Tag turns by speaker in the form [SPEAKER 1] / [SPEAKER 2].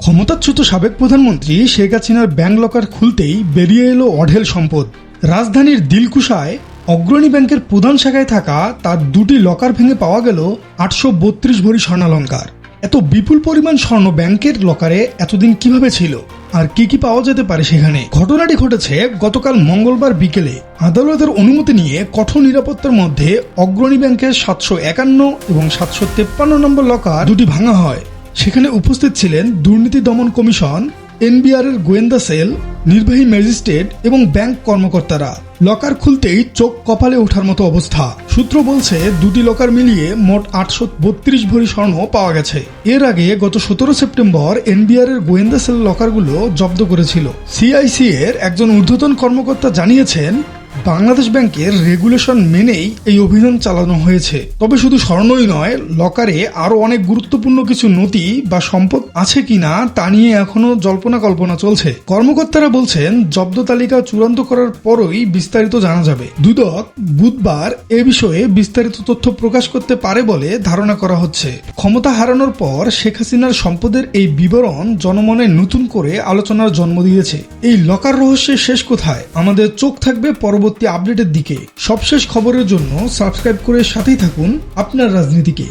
[SPEAKER 1] ক্ষমতাচ্যুত সাবেক প্রধানমন্ত্রী শেখ হাসিনার ব্যাংক লকার খুলতেই বেরিয়ে এলো অঢেল সম্পদ। রাজধানীর দিলকুশায় অগ্রণী ব্যাংকের প্রধান শাখায় থাকা তার দুটি লকার ভেঙে পাওয়া গেল 832 ভরি স্বর্ণালঙ্কার। এত বিপুল পরিমাণ স্বর্ণ ব্যাংকের লকারে এতদিন কিভাবে ছিল, আর কি কি পাওয়া যেতে পারে সেখানে? ঘটনাটি ঘটেছে গতকাল মঙ্গলবার বিকেলে। আদালতের অনুমতি নিয়ে কঠোর নিরাপত্তার মধ্যে অগ্রণী ব্যাংকের 751 এবং 753 নম্বর লকার দুটি ভাঙা হয়। সেখানে উপস্থিত ছিলেন দুর্নীতি দমন কমিশন, এনবিআর এর গোয়েন্দা সেল, নির্বাহী ম্যাজিস্ট্রেট এবং ব্যাংক কর্মকর্তারা। লকার খুলতেই চোখ কপালে ওঠার মতো অবস্থা। সূত্র বলছে দুটি লকার মিলিয়ে মোট 832 ভরি স্বর্ণ পাওয়া গেছে। এর আগে গত 17 সেপ্টেম্বর এনবিআর এর গোয়েন্দা সেল লকারগুলো জব্দ করেছিল। সিআইসি এর একজন ঊর্ধ্বতন কর্মকর্তা জানিয়েছেন, বাংলাদেশ ব্যাংকের রেগুলেশন মেনেই এই অভিযান চালানো হয়েছে। তবে শুধু স্বর্ণই নয়, লকারে আরো অনেক গুরুত্বপূর্ণ কিছু নথি বা সম্পদ আছে কিনা তা নিয়ে এখনো জল্পনা কল্পনা চলছে। কর্মকর্তারা বলছেন, জব্দ তালিকা চূড়ান্ত করার পরই বিস্তারিত জানা যাবে। দুদক বুধবার এ বিষয়ে বিস্তারিত তথ্য প্রকাশ করতে পারে বলে ধারণা করা হচ্ছে। ক্ষমতা হারানোর পর শেখ হাসিনার সম্পদের এই বিবরণ জনমনে নতুন করে আলোচনার জন্ম দিয়েছে। এই লকার রহস্যের শেষ কোথায়? আমাদের চোখ থাকবে পরবর্তী আপডেটের দিকে। সবশেষ খবরের জন্য সাবস্ক্রাইব করে সাথেই থাকুন আপনার রাজনীতিকে।